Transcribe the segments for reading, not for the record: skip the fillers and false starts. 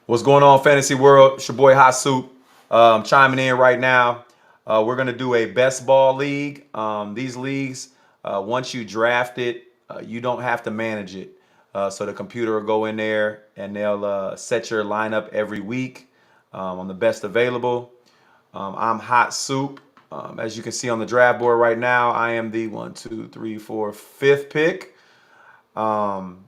What's going on, Fantasy World? It's your boy Hot Soup. Chiming in right now. We're gonna do a best ball league. These leagues, once you draft it, you don't have to manage it. So the computer will go in there and they'll set your lineup every week on the best available. I'm Hot Soup. As you can see on the draft board right now, I am the one, two, three, four, fifth pick. Um,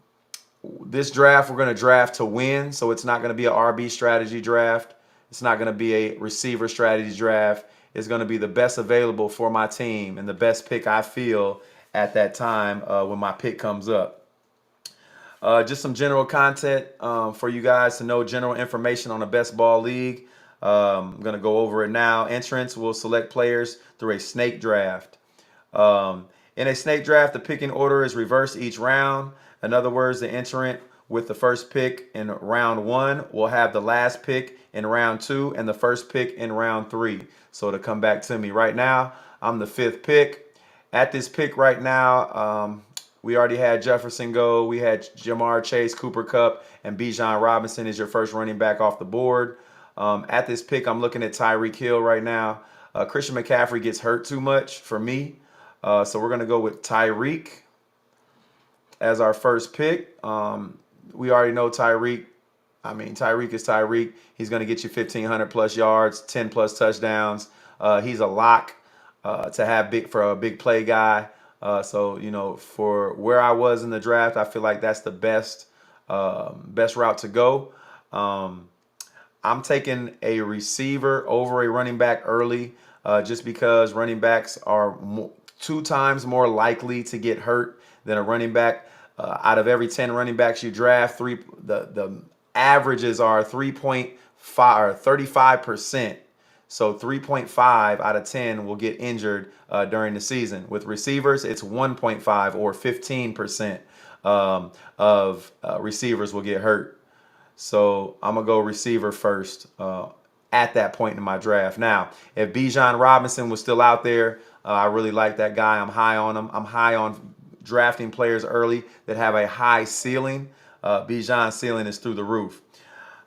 this draft, we're going to draft to win. So it's not going to be an RB strategy draft. It's not going to be a receiver strategy draft. It's going to be the best available for my team and the best pick I feel at that time when my pick comes up. Just some general content for you guys to know general information on the best ball league. I'm going to go over it now. Entrants will select players through a snake draft. In a snake draft, the picking order is reversed each round. In other words, the entrant with the first pick in round one will have the last pick in round two and the first pick in round three. So to come back to me right now, I'm the fifth pick. At this pick right now, we already had Jefferson go. We had Jamar Chase, Cooper Kupp, and Bijan Robinson is your first running back off the board. At this pick, I'm looking at Tyreek Hill right now. Christian McCaffrey gets hurt too much for me. So we're going to go with Tyreek as our first pick. We already know Tyreek. I mean, Tyreek is Tyreek. He's going to get you 1,500 plus yards, 10 plus touchdowns. He's a lock to have for a big play guy. So, for where I was in the draft, I feel like that's the best route to go. I'm taking a receiver over a running back early just because running backs are two times more likely to get hurt than a running back. Out of every 10 running backs you draft, the averages are 3.5 or 35%. So 3.5 out of 10 will get injured during the season. With receivers, it's 1.5 or 15% of receivers will get hurt. So I'm going to go receiver first at that point in my draft. Now, if Bijan Robinson was still out there, I really like that guy. I'm high on him. I'm high on drafting players early that have a high ceiling. Bijan's ceiling is through the roof.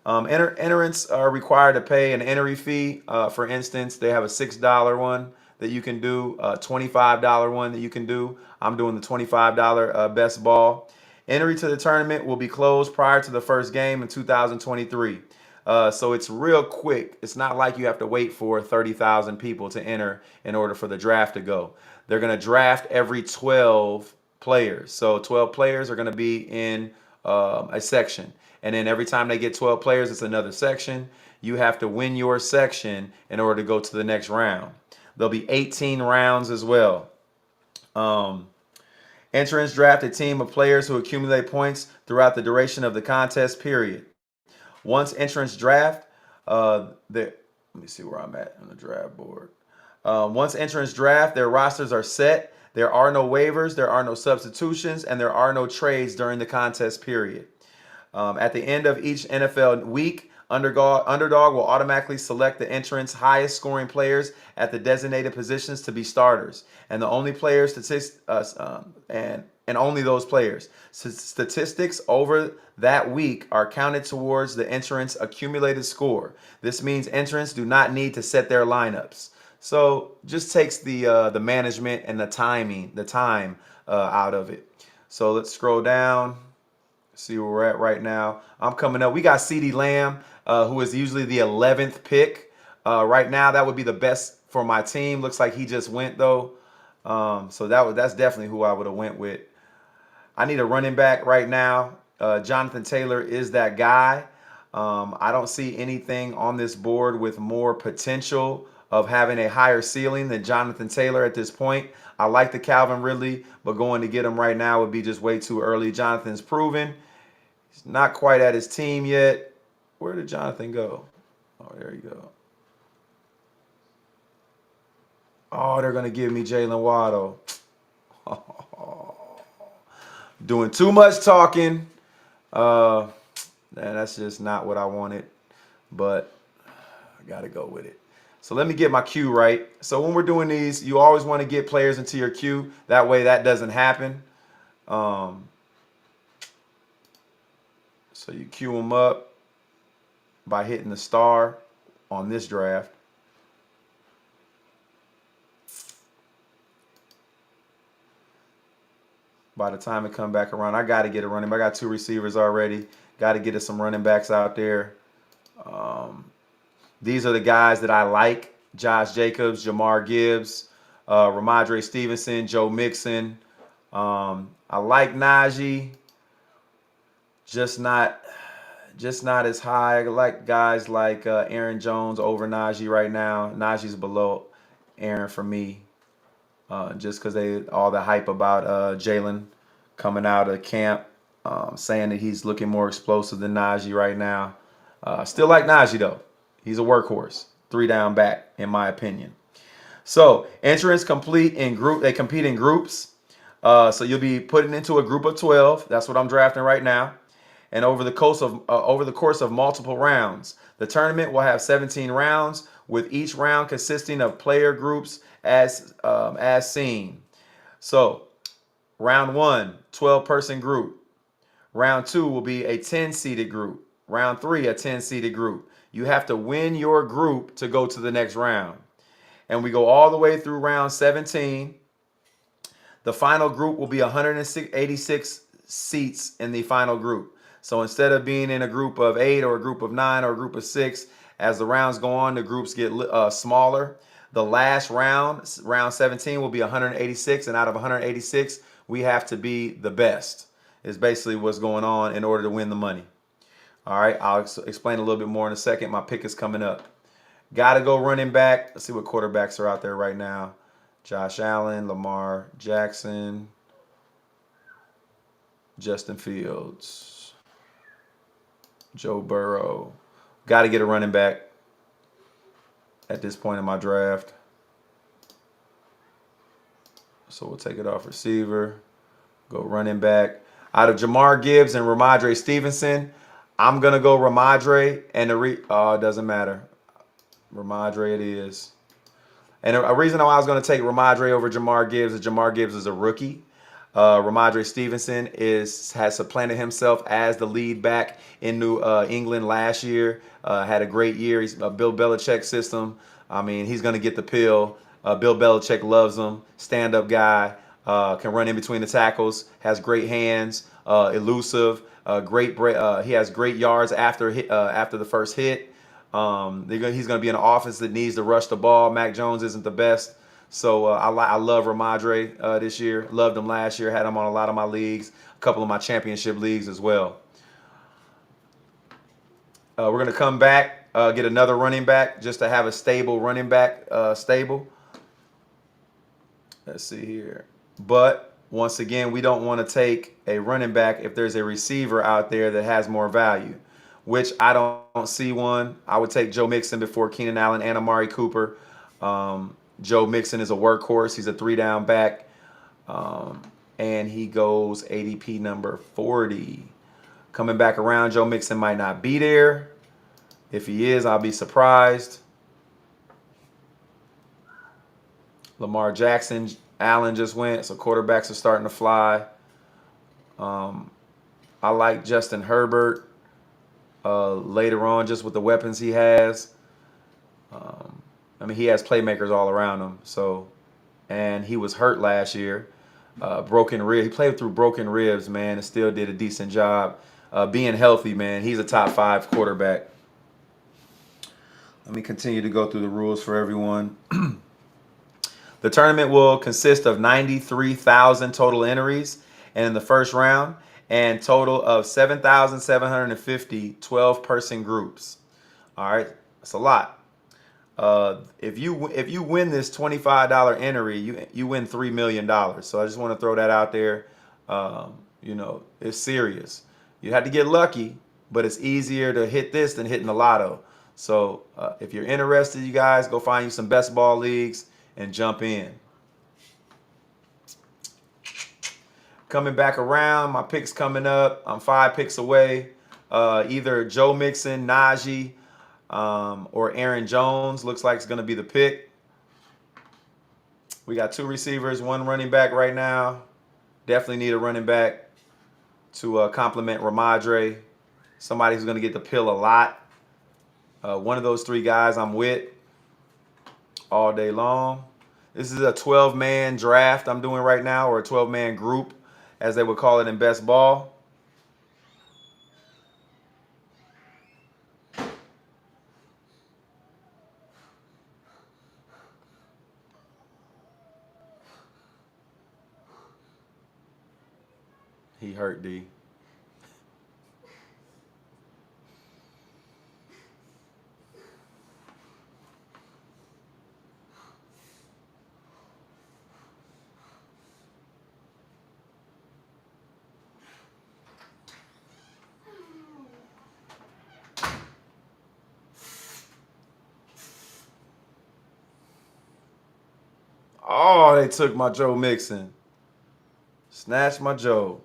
Entrants are required to pay an entry fee. For instance, they have a $6 one that you can do, a $25 one that you can do. I'm doing the $25 best ball. Entry to the tournament will be closed prior to the first game in 2023. So it's real quick. It's not like you have to wait for 30,000 people to enter in order for the draft to go. They're going to draft every 12 players. So 12 players are going to be in a section. And then every time they get 12 players, it's another section. You have to win your section in order to go to the next round. There'll be 18 rounds as well. Entrants draft a team of players who accumulate points throughout the duration of the contest period. Once entrants draft, let me see where I'm at on the draft board. Once entrants draft, their rosters are set. There are no waivers, there are no substitutions, and there are no trades during the contest period. At the end of each NFL week, Underdog will automatically select the entrant's highest scoring players at the designated positions to be starters, and the only players and only those players. Statistics over that week are counted towards the entrant's accumulated score. This means entrants do not need to set their lineups. So just takes the management and the time out of it. So let's scroll down. See where we're at right now. I'm coming up. We got CeeDee Lamb, who is usually the 11th pick. Right now, that would be the best for my team. Looks like he just went though. So that's definitely who I would have went with. I need a running back right now. Jonathan Taylor is that guy. I don't see anything on this board with more potential of having a higher ceiling than Jonathan Taylor at this point. I like the Calvin Ridley, but going to get him right now would be just way too early. Jonathan's proven. He's not quite at his team yet. Where did Jonathan go? Oh, there you go. Oh, they're going to give me Jalen Waddle. Doing too much talking. And that's just not what I wanted. But I got to go with it. So let me get my queue right. So when we're doing these, you always want to get players into your queue. That way that doesn't happen. So you queue them up. by hitting the star on this draft. By the time it come back around, I got to get a running back. I got 2 receivers already. Got to get us some running backs out there. These are the guys that I like: Josh Jacobs, Jamar Gibbs, Ramondre Stevenson, Joe Mixon. I like Najee, just not as high. I like guys like Aaron Jones over Najee right now. Najee's below Aaron for me, just because all the hype about Jalen coming out of camp, saying that he's looking more explosive than Najee right now. Still like Najee though. He's a workhorse, 3 down back in my opinion. So entrance complete in group. They compete in groups. So you'll be putting into a group of 12. That's what I'm drafting right now. And over the course of multiple rounds, the tournament will have 17 rounds, with each round consisting of player groups as seen. So round 1, 12-person group. Round 2 will be a 10-seated group. Round 3, a 10-seated group. You have to win your group to go to the next round. And we go all the way through round 17. The final group will be 186 seats in the final group. So instead of being in a group of 8 or a group of 9 or a group of 6, as the rounds go on, the groups get smaller. The last round, round 17, will be 186. And out of 186, we have to be the best. Is basically what's going on in order to win the money. All right, I'll explain a little bit more in a second. My pick is coming up. Got to go running back. Let's see what quarterbacks are out there right now. Josh Allen, Lamar Jackson, Justin Fields, Joe Burrow. Got to get a running back at this point in my draft. So we'll take it off receiver. Go running back. Out of Jamar Gibbs and Ramondre Stevenson, I'm going to go Ramondre, and it doesn't matter. Ramondre it is. And a reason why I was going to take Ramondre over Jamar Gibbs is Jamar Gibbs is a rookie. Ramondre Stevenson has supplanted himself as the lead back in New England last year. Had a great year. He's a Bill Belichick system. I mean, he's going to get the pill. Bill Belichick loves him. Stand-up guy. Can run in between the tackles. Has great hands. Elusive. He has great yards after the first hit. He's going to be in an offense that needs to rush the ball. Mac Jones isn't the best. So I love Ramondre this year. Loved him last year. Had him on a lot of my leagues. A couple of my championship leagues as well. We're going to come back, get another running back just to have a stable running back stable. Let's see here. But once again, we don't want to take a running back if there's a receiver out there that has more value, which I don't see one. I would take Joe Mixon before Keenan Allen and Amari Cooper. Joe Mixon is a workhorse. He's a 3-down back. And he goes ADP number 40. Coming back around, Joe Mixon might not be there. If he is, I'll be surprised. Lamar Jackson, Allen just went, so quarterbacks are starting to fly. I like Justin Herbert later on, just with the weapons he has. I mean, he has playmakers all around him. So, and he was hurt last year, broken rib. He played through broken ribs, man, and still did a decent job being healthy, man. He's a top 5 quarterback. Let me continue to go through the rules for everyone. The tournament will consist of 93,000 total entries, and in the first round, and total of 7,750 12-person groups. All right, that's a lot. If you win this $25 entry, you win $3 million. So I just want to throw that out there. You know, it's serious. You had to get lucky, but it's easier to hit this than hitting the lotto. So if you're interested, you guys, go find you some best ball leagues and jump in. Coming back around, my picks coming up. I'm 5 picks away. Either Joe Mixon, Najee, or Aaron Jones looks like it's going to be the pick. We got 2 receivers, 1 running back right now. Definitely need a running back to complement Ramondre. Somebody who's going to get the pill a lot. One of those three guys I'm with all day long. This is a 12-man draft I'm doing right now, or a 12-man group, as they would call it in best ball. He hurt D. Oh, they took my Joe Mixon. Snatched my Joe.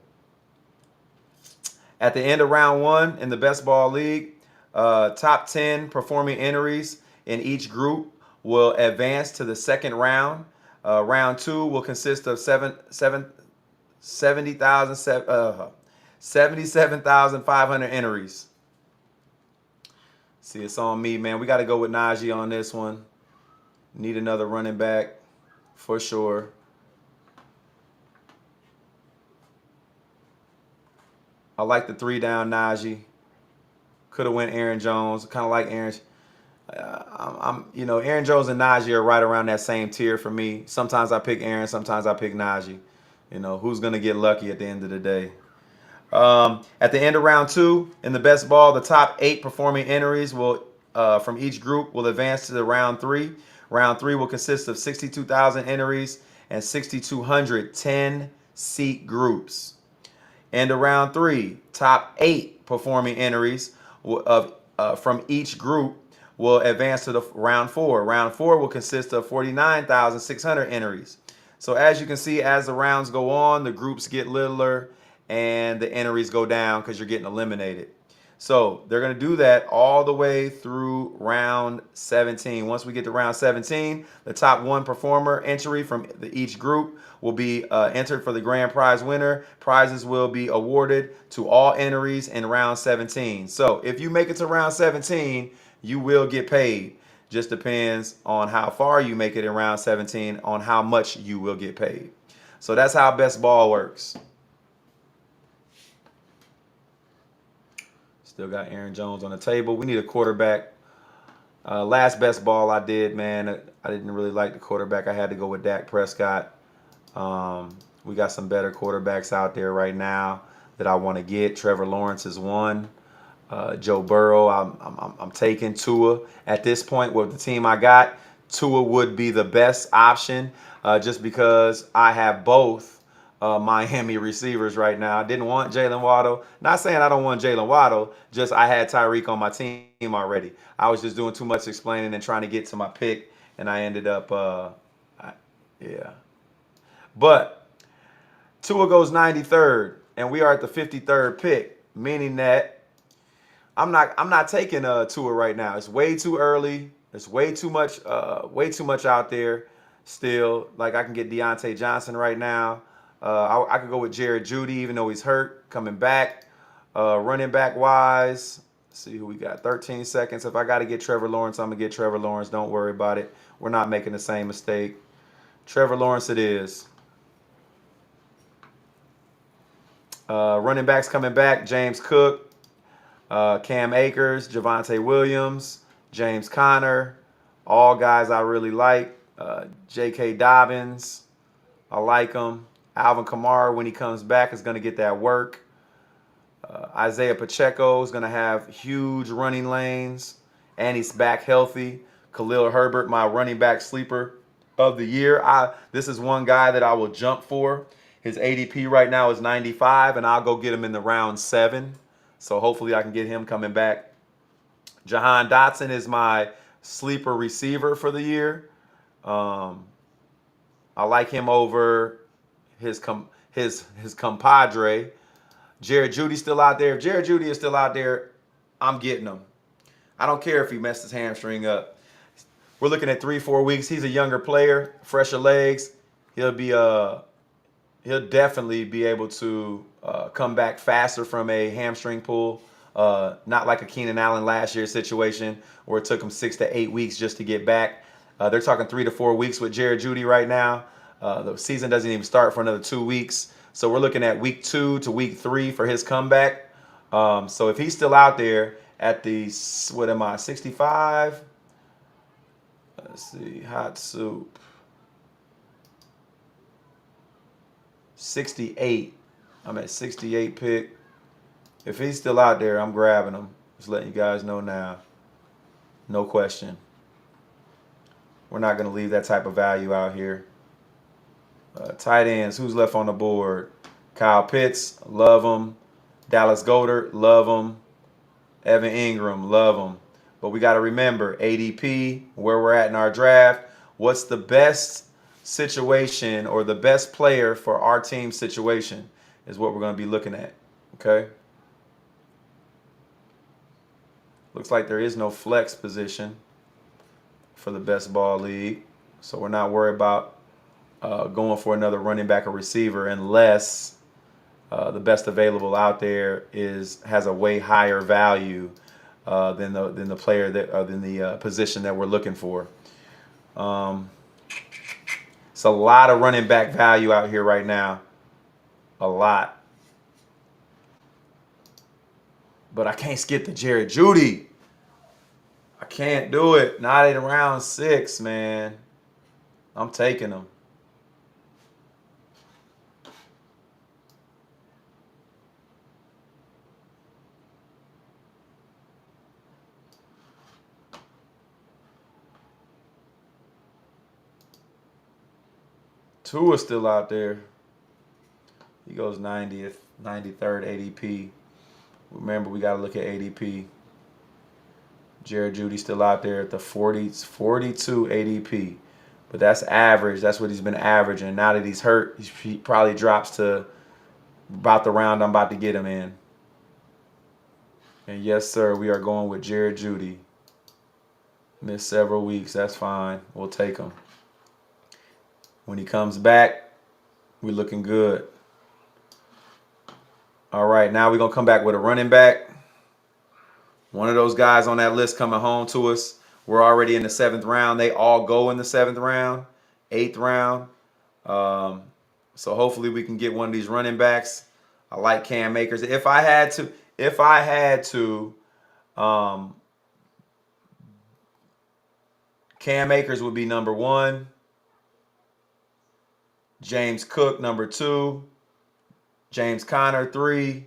At the end of round one in the best ball league, top 10 performing entries in each group will advance to the second round. Round two will consist of 77,500 entries. See, it's on me, man. We got to go with Najee on this one. Need another running back for sure. I like the 3-down Najee. Could have went Aaron Jones. Kind of like Aaron. Aaron Jones and Najee are right around that same tier for me. Sometimes I pick Aaron, sometimes I pick Najee. Who's gonna get lucky at the end of the day? At the end of round two, in the best ball, the top 8 performing entries will from each group will advance to the round three. Round three will consist of 62,000 entries and 6,200 10-seat groups. End of round three, top 8 performing entries from each group will advance to the round four. Round four will consist of 49,600 entries. So as you can see, as the rounds go on, the groups get littler and the entries go down because you're getting eliminated. So they're going to do that all the way through round 17. Once we get to round 17, the top 1 performer entry from each group will be entered for the grand prize winner. Prizes will be awarded to all entries in round 17. So if you make it to round 17, you will get paid. Just depends on how far you make it in round 17 on how much you will get paid. So that's how best ball works. Still got Aaron Jones on the table. We need a quarterback. Last best ball I did, man, I didn't really like the quarterback. I had to go with Dak Prescott. We got some better quarterbacks out there right now that I want to get. Trevor Lawrence is one. Joe Burrow, I'm taking Tua. At this point, with the team I got, Tua would be the best option just because I have both Miami receivers right now. I didn't want Jalen Waddle. Not saying I don't want Jalen Waddle, just I had Tyreek on my team already. I was just doing too much explaining and trying to get to my pick, and I ended up, yeah. But Tua goes 93rd, and we are at the 53rd pick, meaning that I'm not taking Tua right now. It's way too early. There's way too much out there still. Like I can get Deontay Johnson right now. I could go with Jared Judy, even though he's hurt, coming back. Running back wise, let's see who we got. 13 seconds. If I got to get Trevor Lawrence, I'm gonna get Trevor Lawrence. Don't worry about it. We're not making the same mistake. Trevor Lawrence it is. Running backs coming back: James Cook, Cam Akers, Javonte Williams, James Conner, all guys I really like. J.K. Dobbins, I like him. Alvin Kamara, when he comes back, is going to get that work. Isaiah Pacheco is going to have huge running lanes, and he's back healthy. Khalil Herbert, my running back sleeper of the year. This is one guy that I will jump for. His ADP right now is 95, and I'll go get him in the round 7. So hopefully I can get him coming back. Jahan Dotson is my sleeper receiver for the year. I like him over his compadre. Jared Judy's still out there. If Jared Judy is still out there, I'm getting him. I don't care if he messed his hamstring up. We're looking at 3-4 weeks. He's a younger player, fresher legs. He'll definitely be able to come back faster from a hamstring pull. Not like a Keenan Allen last year situation where it took him 6 to 8 weeks just to get back. They're talking 3 to 4 weeks with Jared Jeudy right now. The season doesn't even start for another 2 weeks. So we're looking at week 2 to week 3 for his comeback. So if he's still out there at the, what am I, 65? Let's see, hot soup. 68. I'm at 68 pick. If he's still out there, I'm grabbing him. Just letting you guys know now. No question. We're not going to leave that type of value out here. Tight ends, who's left on the board? Kyle Pitts, love him. Dallas Goedert, love him. Evan Ingram, love him. But we got to remember, ADP, where we're at in our draft, what's the best situation or the best player for our team situation is what we're going to be looking at. Okay? Looks like there is no flex position for the best ball league. So we're not worried about going for another running back or receiver unless the best available out there has a way higher value than the player than the position that we're looking for. It's a lot of running back value out here right now, a lot. But I can't skip the Jared Jeudy. I can't do it. Not at round 6, man. I'm taking him. Tua's still out there. He goes 90th, 93rd ADP. Remember, we got to look at ADP. Jared Jeudy still out there at the 42 ADP. But that's average. That's what he's been averaging. Now that he's hurt, he probably drops to about the round I'm about to get him in. And yes, sir, we are going with Jared Jeudy. Missed several weeks. That's fine. We'll take him. When he comes back, we're looking good. All right, now we're going to come back with a running back. One of those guys on that list coming home to us. We're already in the 7th round. They all go in the 7th round, 8th round. So hopefully we can get one of these running backs. I like Cam Akers. If I had to, Cam Akers would be number 1. James Cook, number 2. James Conner, 3.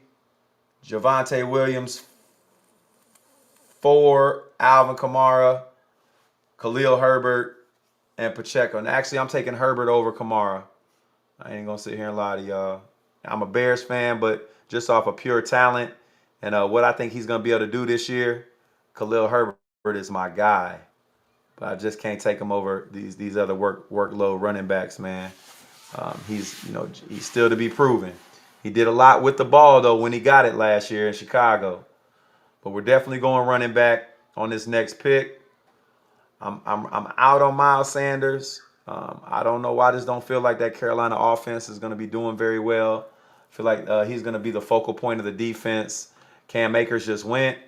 Javonte Williams, 4. Alvin Kamara, Khalil Herbert, and Pacheco. And actually, I'm taking Herbert over Kamara. I ain't going to sit here and lie to y'all. I'm a Bears fan, but just off of pure talent and what I think he's going to be able to do this year, Khalil Herbert is my guy. But I just can't take him over these other workload running backs, man. He's still to be proven. He did a lot with the ball, though, when he got it last year in Chicago. But we're definitely going running back on this next pick. I'm out on Miles Sanders. I don't know why I just don't feel like that Carolina offense is going to be doing very well. I feel like he's going to be the focal point of the defense. Cam Akers just went.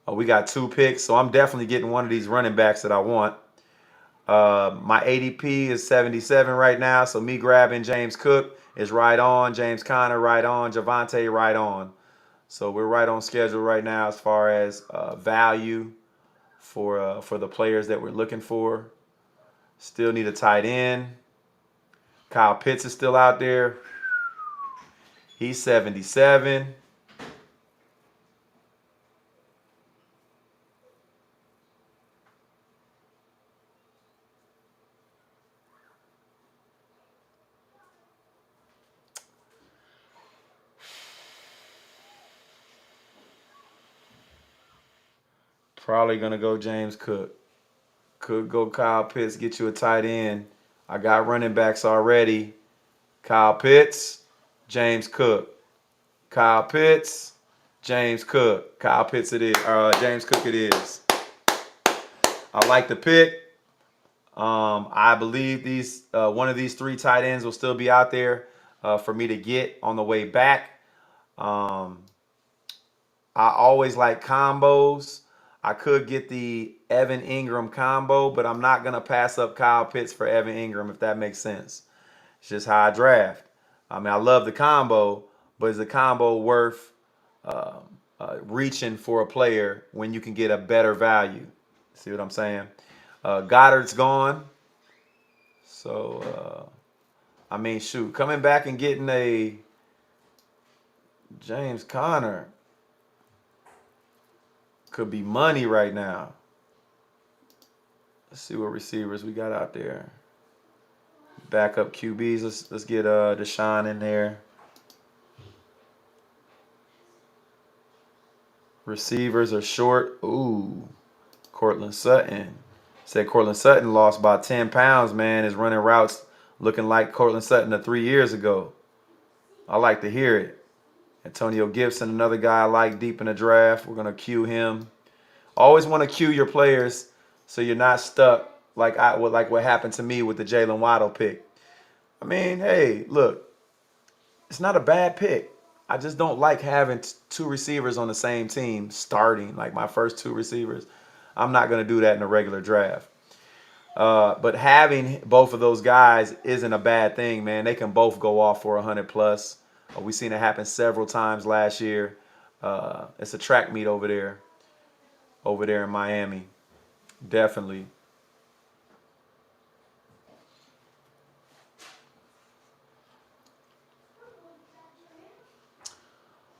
We got 2 picks, so I'm definitely getting one of these running backs that I want. My ADP is 77 right now, so me grabbing James Cook is right on. James Conner right on. Javonte right on. So we're right on schedule right now as far as value for the players that we're looking for. Still need a tight end. Kyle Pitts is still out there. He's 77. Probably going to go James Cook. Could go Kyle Pitts, get you a tight end. I got running backs already. Kyle Pitts, James Cook. Kyle Pitts, James Cook. Kyle Pitts it is. James Cook it is. I like the pick. I believe one of these 3 tight ends will still be out there for me to get on the way back. I I always like combos. I could get the Evan Ingram combo, but I'm not gonna pass up Kyle Pitts for Evan Ingram if that makes sense. It's just how I draft. I mean, I love the combo, but is the combo worth reaching for a player when you can get a better value? See what I'm saying? Goddard's gone. So, I mean, shoot, coming back and getting a James Conner could be money right now. Let's see what receivers we got out there. Backup QBs. Let's get Deshaun in there. Receivers are short. Ooh, Cortland Sutton. Said Cortland Sutton lost by 10 pounds, man. Is running routes looking like Cortland Sutton of 3 years ago. I like to hear it. Antonio Gibson, another guy I like deep in the draft. We're going to cue him. Always want to cue your players so you're not stuck like what happened to me with the Jalen Waddle pick. I mean, hey, look, it's not a bad pick. I just don't like having two receivers on the same team starting, like my first two receivers. I'm not going to do that in a regular draft. But having both of those guys isn't a bad thing, man. They can both go off for 100 plus. We've seen it happen several times last year. It's a track meet over there in Miami. Definitely.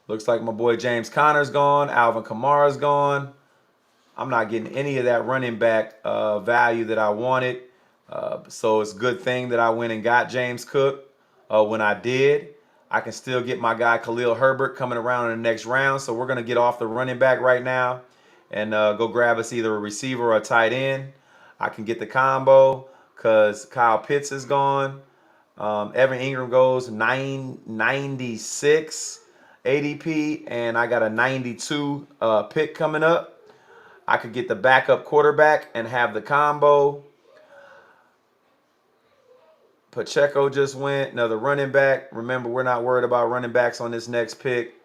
Looks like my boy James Conner's gone. Alvin Kamara's gone. I'm not getting any of that running back value that I wanted. So it's a good thing that I went and got James Cook when I did. I can still get my guy Khalil Herbert coming around in the next round. So we're going to get off the running back right now and go grab us either a receiver or a tight end. I can get the combo because Kyle Pitts is gone. Evan Ingram goes 996 ADP, and I got a 92 pick coming up. I could get the backup quarterback and have the combo. Pacheco just went, another running back. Remember, we're not worried about running backs on this next pick.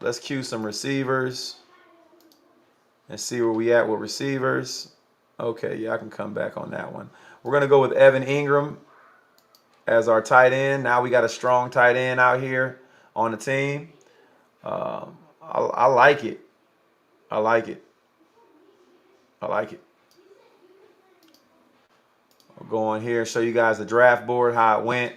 Let's cue some receivers and see where we at with receivers. Okay, yeah, I can come back on that one. We're going to go with Evan Ingram as our tight end. Now we got a strong tight end out here on the team. I like it. I like it. I like it. I'll go on here and show you guys the draft board, how it went.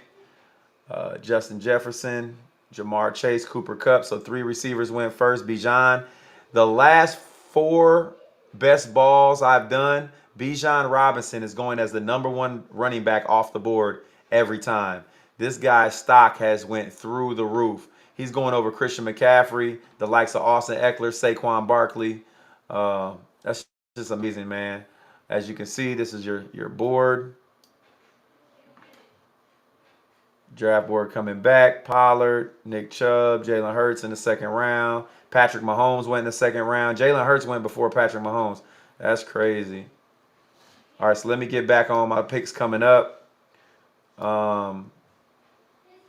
Justin Jefferson, Jamar Chase, Cooper Kupp. So 3 receivers went first. Bijan. The last 4 best balls I've done, Bijan Robinson is going as the #1 running back off the board every time. This guy's stock has went through the roof. He's going over Christian McCaffrey, the likes of Austin Eckler, Saquon Barkley. That's just amazing, man. As you can see, this is your board. Draft board coming back. Pollard, Nick Chubb, Jalen Hurts in the second round. Patrick Mahomes went in the second round. Jalen Hurts went before Patrick Mahomes. That's crazy. All right, so let me get back on my picks coming up.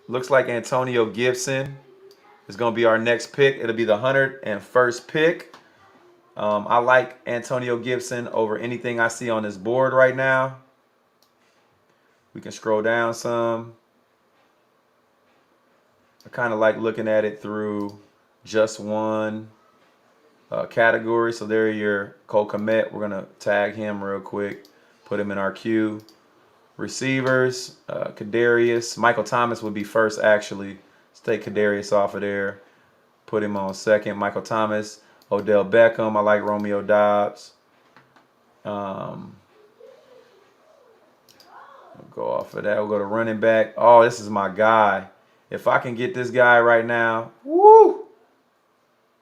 Looks like Antonio Gibson is going to be our next pick. It'll be the 101st pick. I like Antonio Gibson over anything I see on this board right now. We can scroll down some. I kind of like looking at it through just one category. So there your Cole Kmet. We're going to tag him real quick. Put him in our queue. Receivers, Kadarius. Michael Thomas would be first, actually. Let's take Kadarius off of there. Put him on second. Michael Thomas. Odell Beckham. I like Romeo Doubs. We'll go off of that. We'll go to running back. Oh, this is my guy. If I can get this guy right now, woo!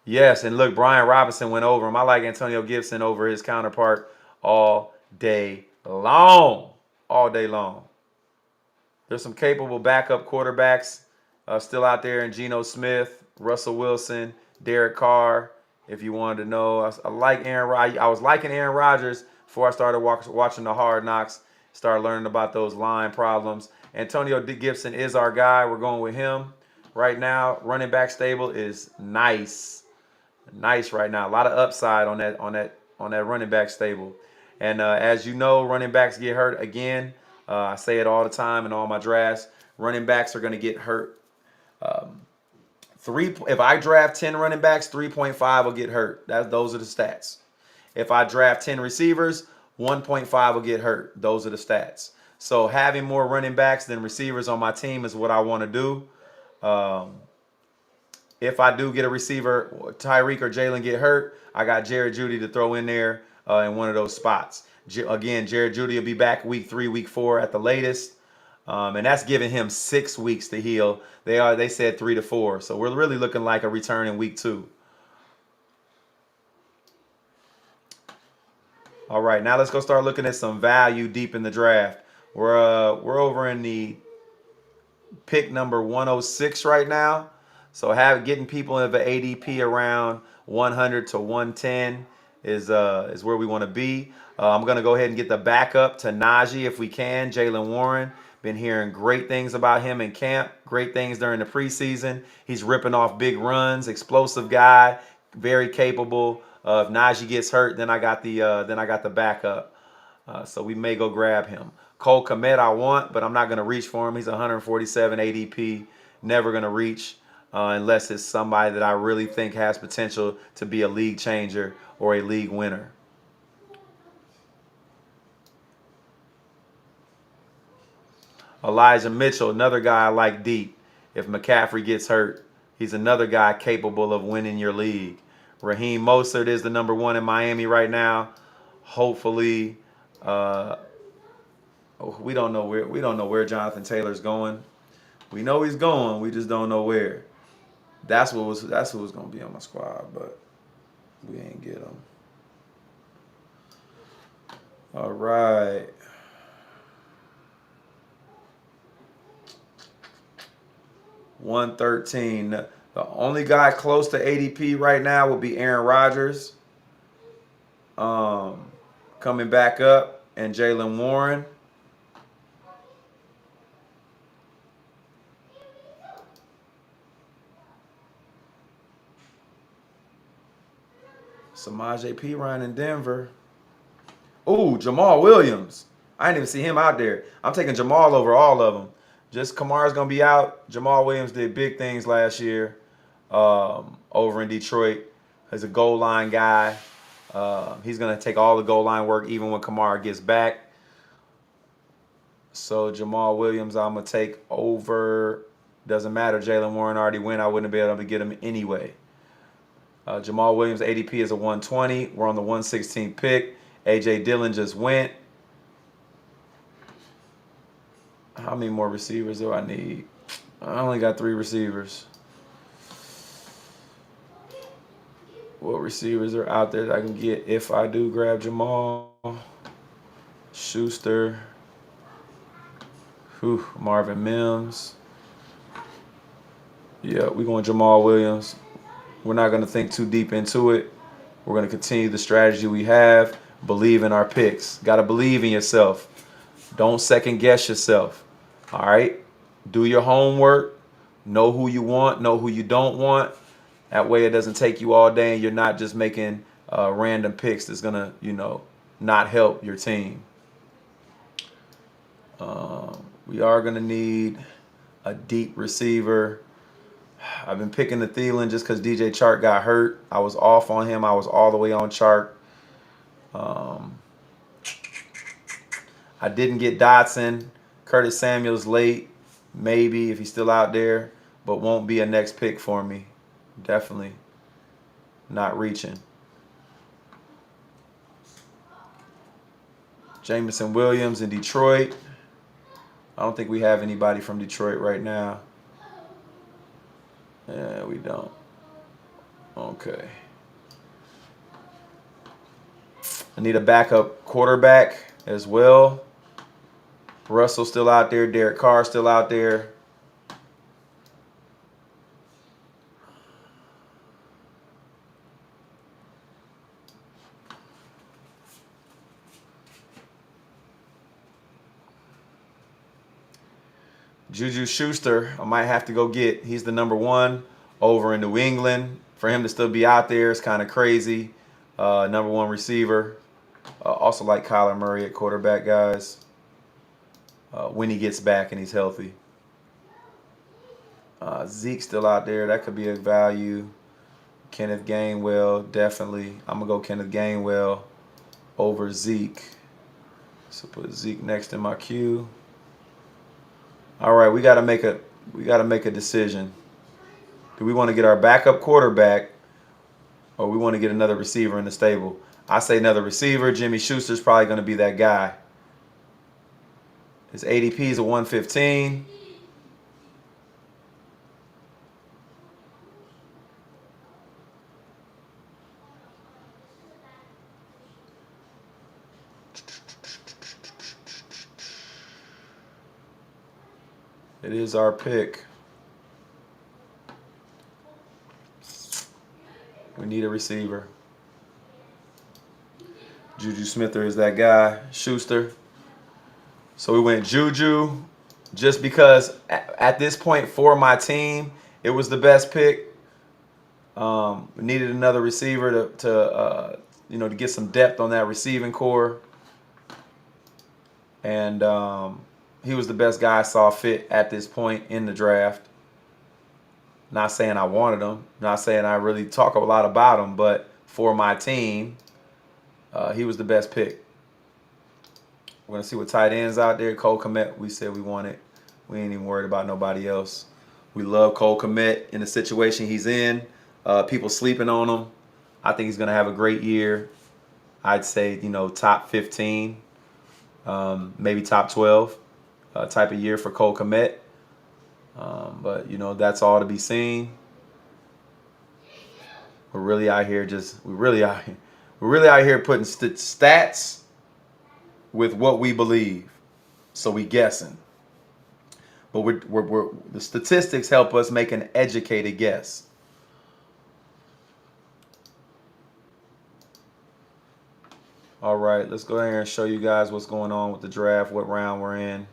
Yes, and look, Brian Robinson went over him. I like Antonio Gibson over his counterpart all day long. All day long. There's some capable backup quarterbacks still out there in Geno Smith, Russell Wilson, Derek Carr. If you wanted to know, I like Aaron. I was liking Aaron Rodgers before I started watching the Hard Knocks. Started learning about those line problems. Antonio Gibson is our guy. We're going with him right now. Running back stable is nice. nice right now. A lot of upside on that running back stable. And as you know, running backs get hurt again. I say it all the time in all my drafts. Running backs are going to get hurt. If I draft 10 running backs, 3.5 will get hurt. Those are the stats. If I draft 10 receivers, 1.5 will get hurt. Those are the stats. So having more running backs than receivers on my team is what I want to do. If I do get a receiver, Tyreek or Jalen get hurt, I got Jared Judy to throw in there in one of those spots. Again, Jared Judy will be back week 3, week 4 at the latest. And that's giving him 6 weeks to heal. They said 3 to 4. So we're really looking like a return in week 2. All right, now let's go start looking at some value deep in the draft. We're over in the pick number 106 right now. So getting people of an ADP around 100 to 110 is where we want to be. I'm gonna go ahead and get the backup to Najee if we can. Jaylen Warren. Been hearing great things about him in camp. Great things during the preseason. He's ripping off big runs. Explosive guy. Very capable. If Najee gets hurt, then I got the backup. So we may go grab him. Cole Kmet I want, but I'm not going to reach for him. He's 147 ADP. Never going to reach unless it's somebody that I really think has potential to be a league changer or a league winner. Elijah Mitchell, another guy I like deep. If McCaffrey gets hurt, he's another guy capable of winning your league. Raheem Mostert is the number 1 in Miami right now. Hopefully, we don't know where Jonathan Taylor's going. We know he's going. We just don't know where. That's what was going to be on my squad, but we ain't get him. All right. $113. The only guy close to ADP right now would be Aaron Rodgers. Coming back up, and Jaylen Warren. Samaje Perine in Denver. Ooh, Jamal Williams. I didn't even see him out there. I'm taking Jamal over all of them. Just Kamara's going to be out. Jamal Williams did big things last year over in Detroit. He's a goal line guy. He's going to take all the goal line work even when Kamara gets back. So Jamal Williams I'm going to take over. Doesn't matter. Jaylen Warren already went. I wouldn't be able to get him anyway. Jamal Williams ADP is a 120. We're on the 116th pick. A.J. Dillon just went. How many more receivers do I need? I only got 3 receivers. What receivers are out there that I can get if I do grab Jamal? Schuster. Marvin Mims. Yeah, we're going Jamal Williams. We're not going to think too deep into it. We're going to continue the strategy we have. Believe in our picks. Got to believe in yourself. Don't second guess yourself. All right? Do your homework. Know who you want. Know who you don't want. That way it doesn't take you all day and you're not just making random picks that's going to, not help your team. We are going to need a deep receiver. I've been picking the Thielen just because DJ Chark got hurt. I was off on him. I was all the way on Chark. I didn't get Dotson. Curtis Samuel's late, maybe if he's still out there, but won't be a next pick for me. Definitely not reaching. Jameson Williams in Detroit. I don't think we have anybody from Detroit right now. Yeah, we don't. Okay. I need a backup quarterback as well. Russell's still out there. Derek Carr's still out there. Juju Schuster, I might have to go get. He's the number 1 over in New England. for him to still be out there is kind of crazy. Number one receiver. Also like Kyler Murray at quarterback, guys. When he gets back and he's healthy. Zeke still out there. That could be a value. Kenneth Gainwell, definitely. I'm going to go Kenneth Gainwell over Zeke. So put Zeke next in my queue. All right, we got to make a decision. Do we want to get our backup quarterback, or we want to get another receiver in the stable? I say another receiver. Jimmy Schuster's probably going to be that guy. His ADP is a 115. It is our pick. We need a receiver. Juju Smith-er is that guy. Schuster. So we went Juju just because at this point for my team, it was the best pick. We needed another receiver to get some depth on that receiving core. And he was the best guy I saw fit at this point in the draft. Not saying I wanted him. Not saying I really talk a lot about him. But for my team, he was the best pick. We're going to see what tight ends out there. Cole Kmet, we said we wanted. We ain't even worried about nobody else. We love Cole Kmet in the situation he's in. People sleeping on him. I think he's going to have a great year. I'd say, top 15, maybe top 12 type of year for Cole Kmet. But, that's all to be seen. We're really out here putting stats with what we believe. So we guessing. But the statistics help us make an educated guess. All right, let's go ahead and show you guys what's going on with the draft, what round we're in.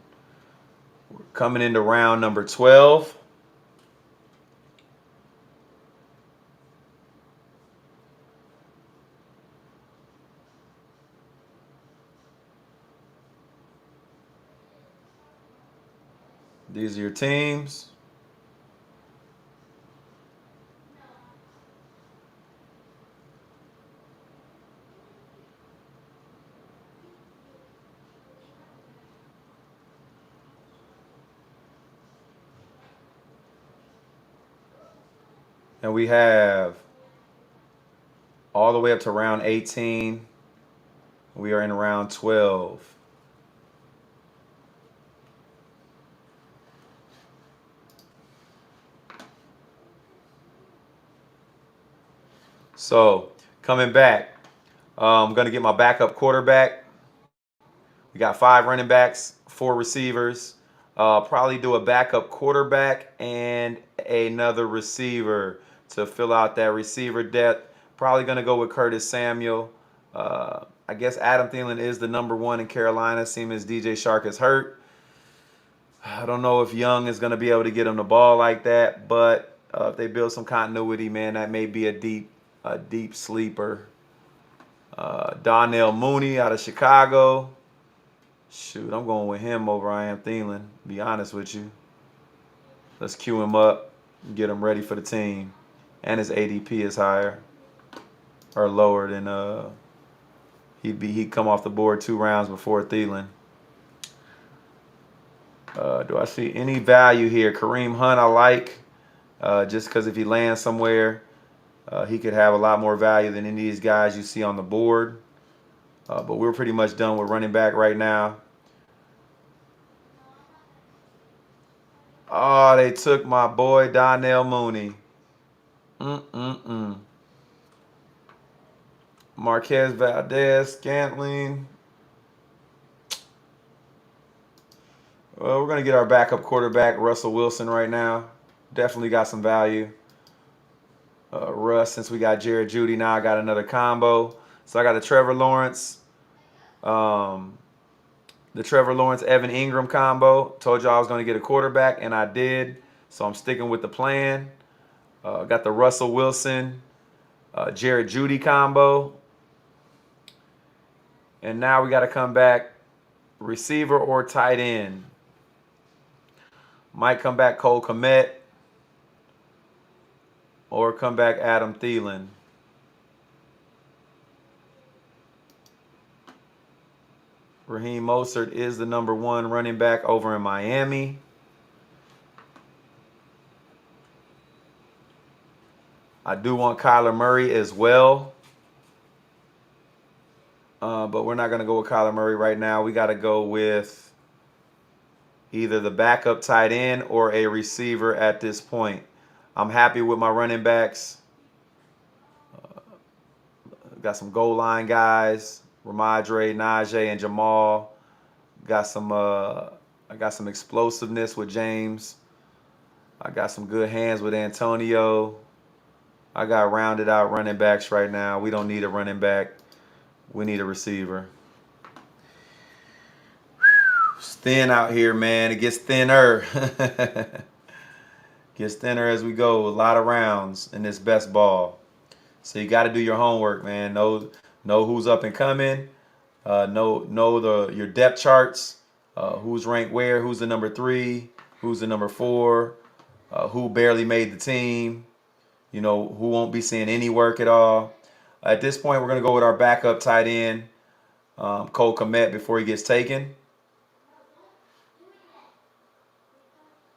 We're coming into round number 12. These are your teams. And we have all the way up to round 18. We are in round 12. So coming back, I'm going to get my backup quarterback. We got 5 running backs, 4 receivers. Probably do a backup quarterback and another receiver to fill out that receiver depth. Probably going to go with Curtis Samuel. I guess Adam Thielen is the number 1 in Carolina, seeing as DJ Shark is hurt. I don't know if Young is going to be able to get him the ball like that, but if they build some continuity, man, that may be a deep sleeper. Donnell Mooney out of Chicago. Shoot, I'm going with him over Adam Thielen, to be honest with you. Let's cue him up and get him ready for the team. And his ADP is higher or lower than he'd come off the board 2 rounds before Thielen. Do I see any value here? Kareem Hunt I like, just because if he lands somewhere, he could have a lot more value than any of these guys you see on the board. But we're pretty much done with running back right now. Oh, they took my boy Donnell Mooney. Marquez Valdez-Scantling. Well, we're going to get our backup quarterback, Russell Wilson, right now. Definitely got some value. Russ, since we got Jared Jeudy, now I got another combo. So I got the Trevor Lawrence, Evan Ingram combo. Told you I was going to get a quarterback, and I did. So I'm sticking with the plan. Got the Russell Wilson, Jared Judy combo. And now we got to come back receiver or tight end. Might come back Cole Kmet or come back Adam Thielen. Raheem Mostert is the number 1 running back over in Miami. I do want Kyler Murray as well. But we're not going to go with Kyler Murray right now. We got to go with either the backup tight end or a receiver at this point. I'm happy with my running backs. Got some goal line guys, Ramadre, Najee, and Jamal. I got some explosiveness with James. I got some good hands with Antonio. I got rounded out running backs right now. We don't need a running back. We need a receiver. It's thin out here, man. It gets thinner. Gets thinner as we go. A lot of rounds in this best ball. So you got to do your homework, man. Know who's up and coming. Know your depth charts. Who's ranked where? Who's the number 3? Who's the number 4? Who barely made the team? You know, who won't be seeing any work at all. At this point, we're going to go with our backup tight end, Cole Kmet, before he gets taken.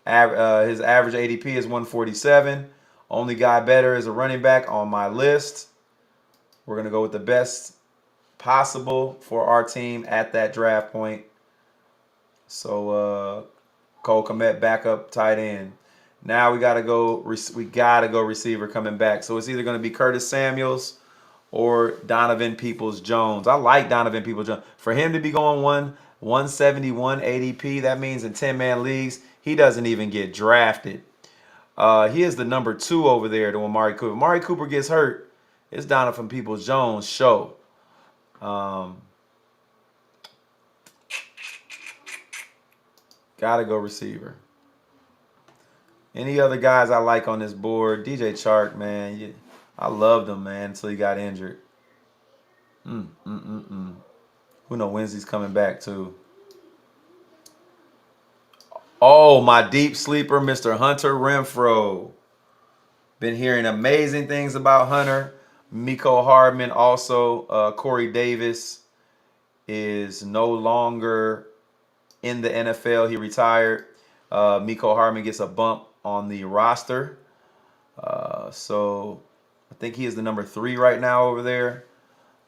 His average ADP is 147. Only guy better is a running back on my list. We're going to go with the best possible for our team at that draft point. So Cole Kmet, backup tight end. Now we got to go receiver coming back. So it's either going to be Curtis Samuels or Donovan Peoples-Jones. I like Donovan Peoples-Jones. For him to be going 171 ADP, that means in 10-man leagues, he doesn't even get drafted. He is the number 2 over there to Amari Cooper. Amari Cooper gets hurt. It's Donovan Peoples-Jones' show. Gotta go receiver. Any other guys I like on this board? DJ Chark, man. I loved him, man, until he got injured. Who knows when he's coming back, too. Oh, my deep sleeper, Mr. Hunter Renfrow. Been hearing amazing things about Hunter. Mecole Hardman also. Corey Davis is no longer in the NFL. He retired. Mecole Hardman gets a bump on the roster. So I think he is the number 3 right now over there.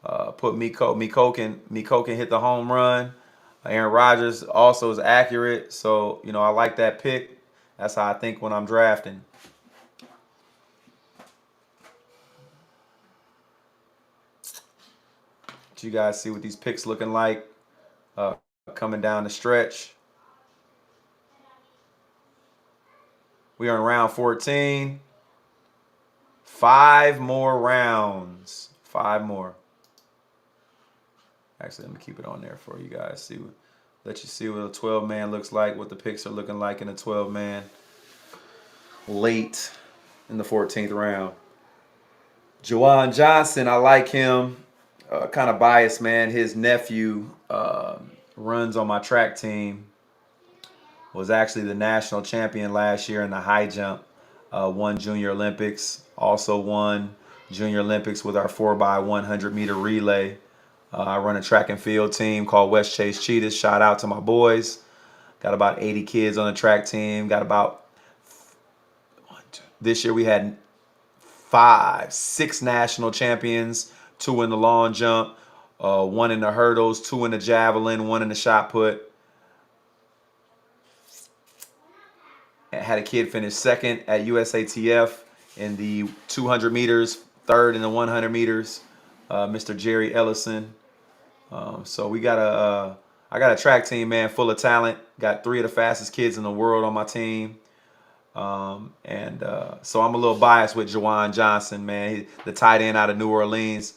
Put Mecole can hit the home run. Aaron Rodgers also is accurate. So, you know, I like that pick. That's how I think when I'm drafting. You guys see what these picks looking like coming down the stretch. We are in round 14. 5 more rounds. 5 more. Actually, let me keep it on there for you guys. Let you see what a 12-man looks like, what the picks are looking like in a 12-man late in the 14th round. Juwan Johnson, I like him. Kind of biased, man. His nephew runs on my track team. Was actually the national champion last year in the high jump. Won Junior Olympics. Also won Junior Olympics with our 4x100 meter relay. I run a track and field team called West Chase Cheetahs. Shout out to my boys. Got about 80 kids on the track team. Got about, this year we had 6 national champions. 2 in the long jump, 1 in the hurdles, 2 in the javelin, 1 in the shot put. I had a kid finish 2nd at USATF in the 200 meters, 3rd in the 100 meters, Mr. Jerry Ellison. So I got a track team, man, full of talent. Got 3 of the fastest kids in the world on my team. So I'm a little biased with Juwan Johnson, man, the tight end out of New Orleans.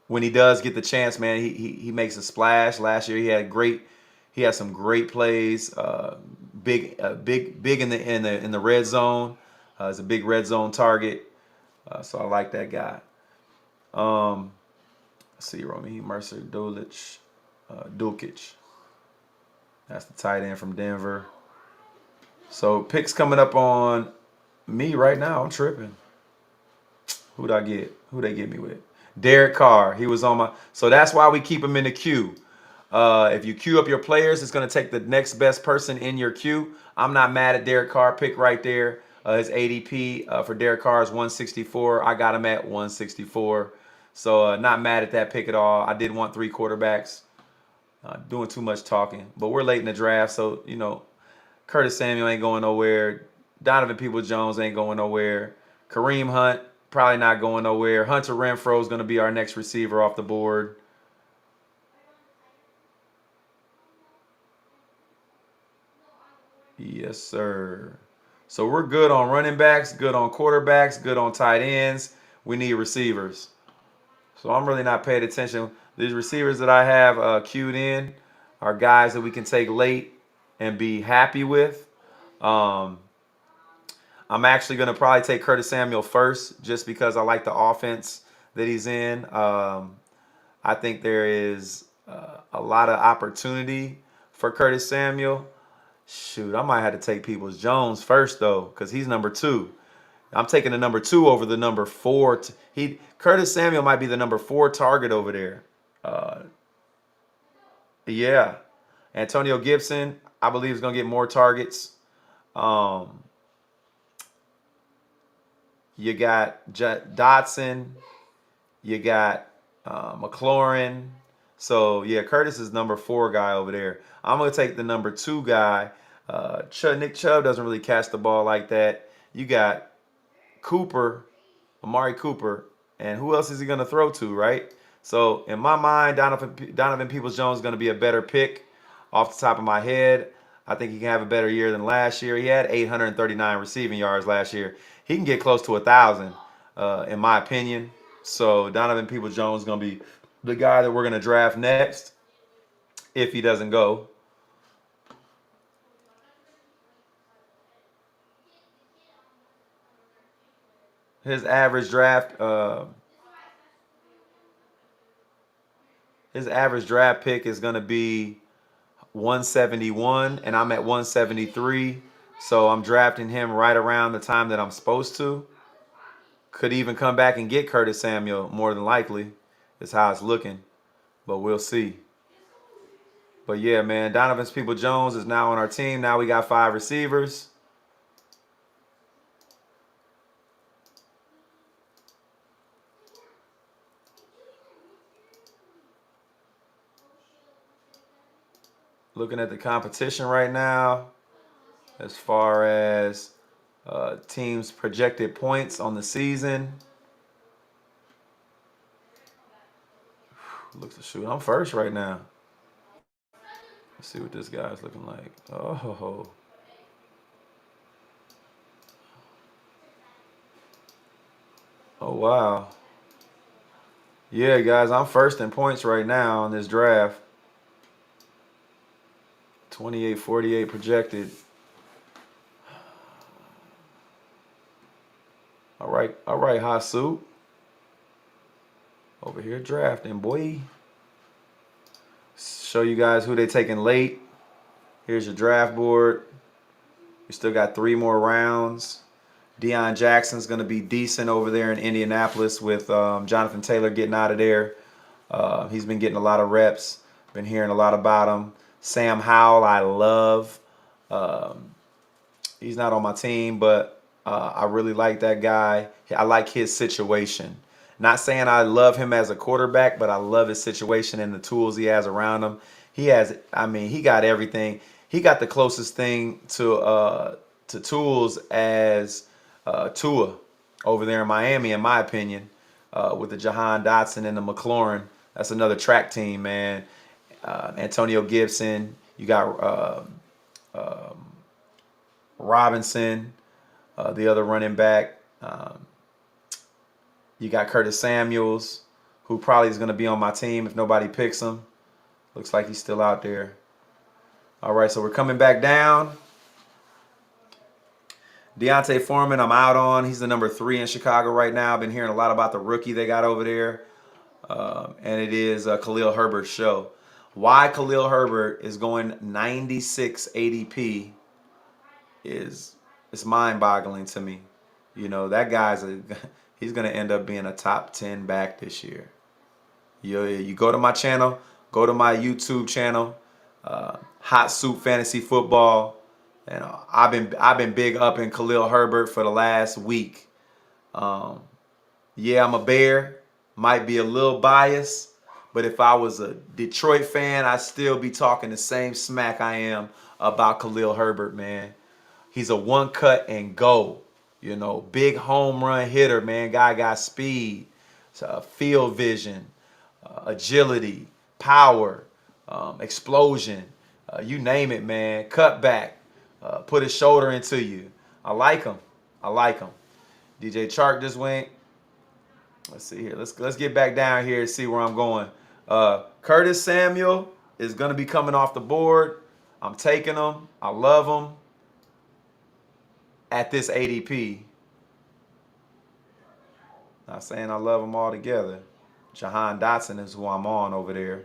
When he does get the chance, man, he makes a splash. Last year he had some great plays, big in the red zone. He's a big red zone target, so I like that guy. Let's see, Romy Mercer, Dulcich. That's the tight end from Denver. So picks coming up on me right now. I'm tripping. Who'd I get? Who they get me with? Derek Carr. He was on my. So that's why we keep him in the queue. If you queue up your players, it's going to take the next best person in your queue. I'm not mad at Derek Carr pick right there. His ADP for Derek Carr is 164. I got him at 164. So not mad at that pick at all. I did want 3 quarterbacks. Doing too much talking. But we're late in the draft, so, you know, Curtis Samuel ain't going nowhere. Donovan Peoples-Jones ain't going nowhere. Kareem Hunt, probably not going nowhere. Hunter Renfrow is going to be our next receiver off the board. Yes, sir. So we're good on running backs, good on quarterbacks, good on tight ends. We need receivers. So I'm really not paying attention. These receivers that I have queued in are guys that we can take late and be happy with. I'm actually going to probably take Curtis Samuel first just because I like the offense that he's in. I think there is a lot of opportunity for Curtis Samuel. Shoot, I might have to take Peoples-Jones first, though, because he's number 2. I'm taking the number 2 over the number 4. Curtis Samuel might be the number 4 target over there. Yeah. Antonio Gibson, I believe, is going to get more targets. You got Dotson. You got McLaurin. So, yeah, Curtis is number 4 guy over there. I'm going to take the number 2 guy. Nick Chubb doesn't really catch the ball like that. You got Cooper, Amari Cooper, and who else is he going to throw to, right? So, in my mind, Donovan Peoples-Jones is going to be a better pick off the top of my head. I think he can have a better year than last year. He had 839 receiving yards last year. He can get close to 1,000, in my opinion. So, Donovan Peoples-Jones is going to be the guy that we're going to draft next if he doesn't go. His average draft pick is going to be 171, and I'm at 173. So I'm drafting him right around the time that I'm supposed to. Could even come back and get Curtis Samuel, more than likely, is how it's looking. But we'll see. But yeah, man, Donovan Peoples-Jones is now on our team. Now we got 5 receivers. Looking at the competition right now, as far as teams' projected points on the season. Looks to shoot. I'm first right now. Let's see what this guy's looking like. Oh. Oh, wow. Yeah, guys, I'm first in points right now on this draft. 28-48 projected. All right, Hasu. Over here drafting, boy. Show you guys who they taking late. Here's your draft board. We still got 3 more rounds. Deion Jackson's going to be decent over there in Indianapolis with Jonathan Taylor getting out of there. He's been getting a lot of reps. Been hearing a lot about him. Sam Howell, I love. He's not on my team, but I really like that guy. I like his situation. Not saying I love him as a quarterback, but I love his situation and the tools he has around him. He got everything. He got the closest thing to tools as Tua over there in Miami, in my opinion, with the Jahan Dotson and the McLaurin. That's another track team, man. Antonio Gibson. You got Robinson, the other running back. You got Curtis Samuels, who probably is going to be on my team if nobody picks him. Looks like he's still out there. All right, so we're coming back down. Deontay Foreman, I'm out on. He's the number 3 in Chicago right now. I've been hearing a lot about the rookie they got over there. And it is Khalil Herbert's show. Why Khalil Herbert is going 96 ADP is it's mind-boggling to me. You know, that he's going to end up being a top 10 back this year. You go to my channel, go to my YouTube channel, Hot Soup Fantasy Football, and I've been big up in Khalil Herbert for the last week. Yeah, I'm a Bear, might be a little biased, but if I was a Detroit fan, I'd still be talking the same smack I am about Khalil Herbert, man. He's a one cut and go, you know, big home run hitter, man. Guy got speed, field vision, agility, power, explosion, you name it, man. Cut back, put his shoulder into you. I like him. I like him. DJ Chark just went. Let's see here. Let's get back down here and see where I'm going. Curtis Samuel is going to be coming off the board. I'm taking him. I love him at this ADP. Not saying I love them all together. Jahan Dotson is who I'm on over there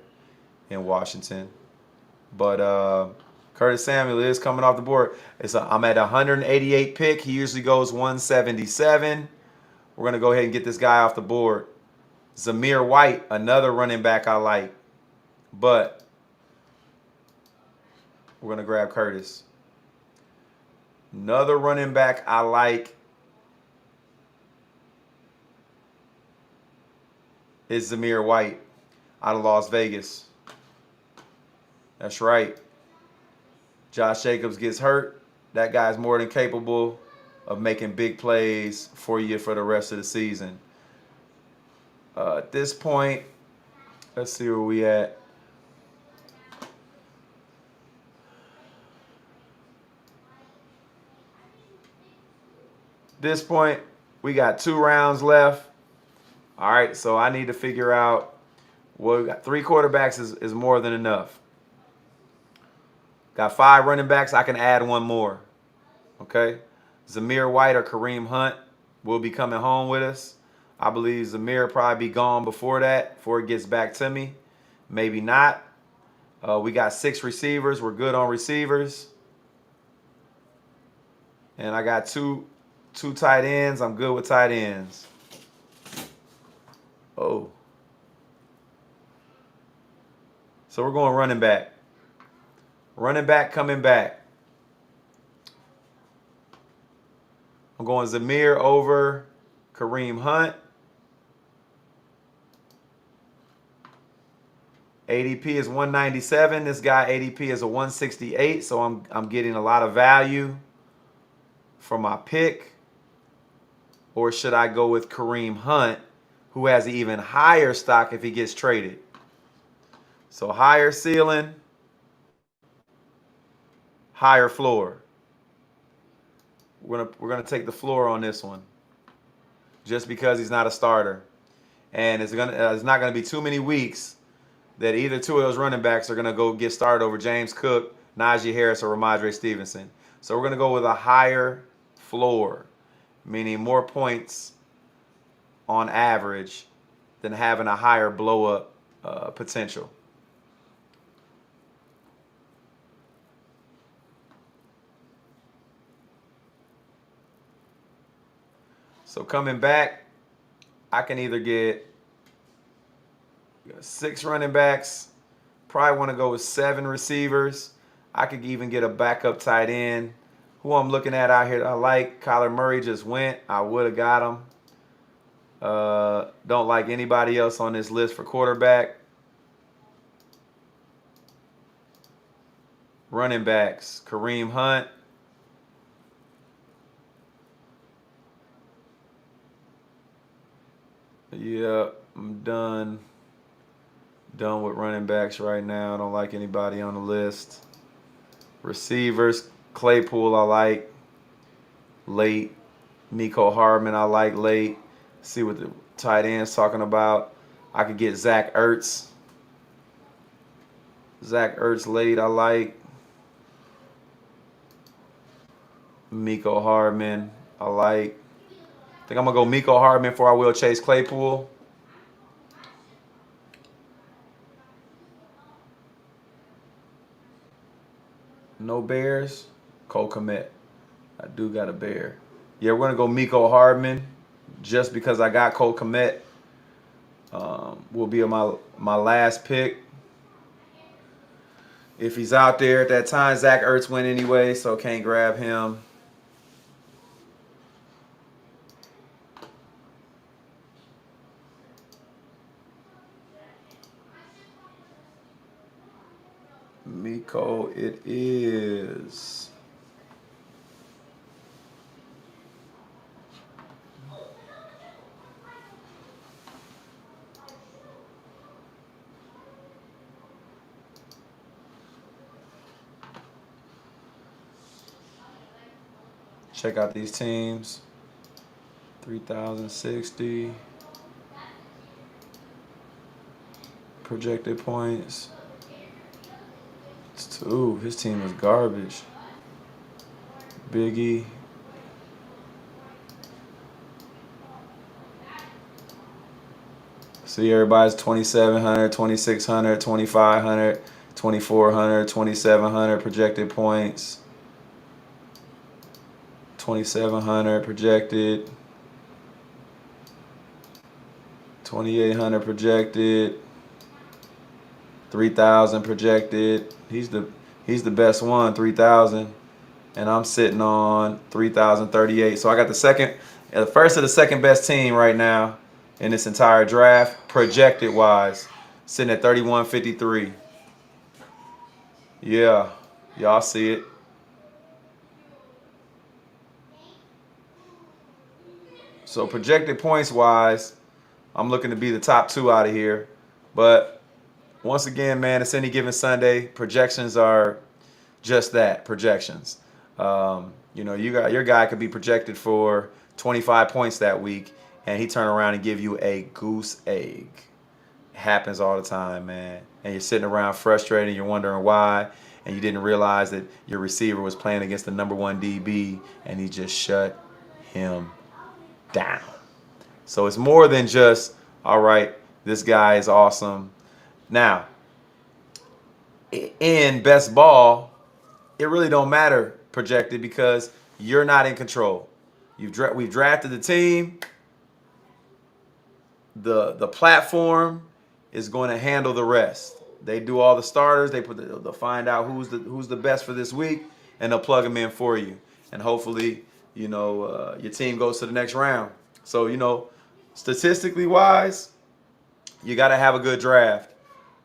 in Washington. But Curtis Samuel is coming off the board. I'm at 188 pick. He usually goes 177. We're going to go ahead and get this guy off the board. Zamir White, another running back I like. But we're going to grab Curtis. Another running back I like is Zamir White out of Las Vegas. That's right. Josh Jacobs gets hurt. That guy's more than capable of making big plays for you for the rest of the season. At this point, let's see where we at. This point, we got 2 rounds left. All right, so I need to figure out, well, we got 3 quarterbacks is more than enough. Got 5 running backs, I can add 1 more. Okay? Zamir White or Kareem Hunt will be coming home with us. I believe Zamir will probably be gone before it gets back to me. Maybe not. We got 6 receivers. We're good on receivers. And I got two tight ends. I'm good with tight ends. Oh. So we're going running back. Running back coming back. I'm going Zamir over Kareem Hunt. ADP is 197. This guy ADP is a 168, so I'm getting a lot of value for my pick. Or should I go with Kareem Hunt, who has an even higher stock if he gets traded? So higher ceiling, higher floor. We're gonna take the floor on this one, just because he's not a starter, and it's not gonna be too many weeks that either 2 of those running backs are gonna go get started over James Cook, Najee Harris, or Ramondre Stevenson. So we're gonna go with a higher floor, meaning more points on average than having a higher blow up potential. So coming back, I can either get 6 running backs, probably want to go with 7 receivers. I could even get a backup tight end. Who I'm looking at out here that I like, Kyler Murray just went. I would have got him. Don't like anybody else on this list for quarterback. Running backs, Kareem Hunt. Yeah, I'm done with running backs right now. I don't like anybody on the list. Receivers, Claypool I like late. Mecole Hardman I like late. See what the tight end's talking about. I could get Zach Ertz. Zach Ertz late I like. Miko Hardman. I like. I think I'm gonna go Miko Hardman before I will Chase Claypool. No Bears. Cole Kmet. I do got a bear. Yeah, we're gonna go Miko Hardman, just because I got Cole Kmet. Will be my last pick. If he's out there at that time, Zach Ertz went anyway, so can't grab him. Miko, it is. Check out these teams. 3,060 projected points. Ooh, his team is garbage. Biggie. See, everybody's 2,700, 2,600, 2,500, 2,400, 2,700 projected points. 2,700 projected. 2,800 projected. 3,000 projected. He's the best one, 3,000, and I'm sitting on 3,038. So I got the first of the second best team right now in this entire draft, projected wise, sitting at 3,153. Yeah, y'all see it. So projected points wise, I'm looking to be the top two out of here, but once again, man, it's any given Sunday. Projections are just that, projections. Your guy could be projected for 25 points that week, and he turn around and give you a goose egg. It happens all the time, man. And you're sitting around frustrated, and you're wondering why, and you didn't realize that your receiver was playing against the number one DB, and he just shut him down. So it's more than just, all right, this guy is awesome. Now, in best ball, it really don't matter projected because you're not in control. We've drafted the team. The platform is going to handle the rest. They do all the starters. They'll find out who's the best for this week, and they'll plug them in for you. And hopefully, your team goes to the next round. So statistically wise, you got to have a good draft.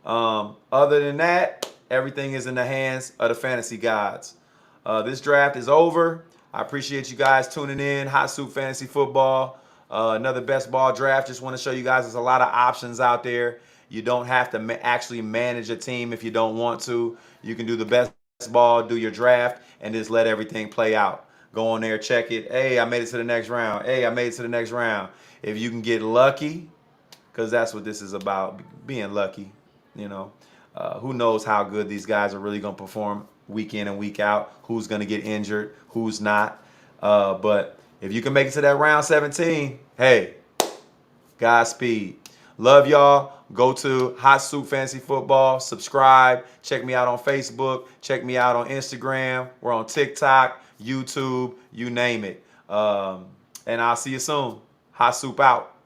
Other than that, everything is in the hands of the fantasy gods. This draft is over. I appreciate you guys tuning in. Hot Soup Fantasy Football. Another best ball draft. Just want to show you guys there's a lot of options out there. You don't have to actually manage a team if you don't want to. You can do the best ball, do your draft, and just let everything play out. Go on there, check it. Hey, I made it to the next round. Hey, I made it to the next round. If you can get lucky, because that's what this is about, being lucky. Who knows how good these guys are really going to perform week in and week out, who's going to get injured, who's not. But if you can make it to that round 17, hey, Godspeed. Love y'all. Go to Hot Soup Fantasy Football. Subscribe. Check me out on Facebook. Check me out on Instagram. We're on TikTok, YouTube, you name it. And I'll see you soon. Hot Soup out.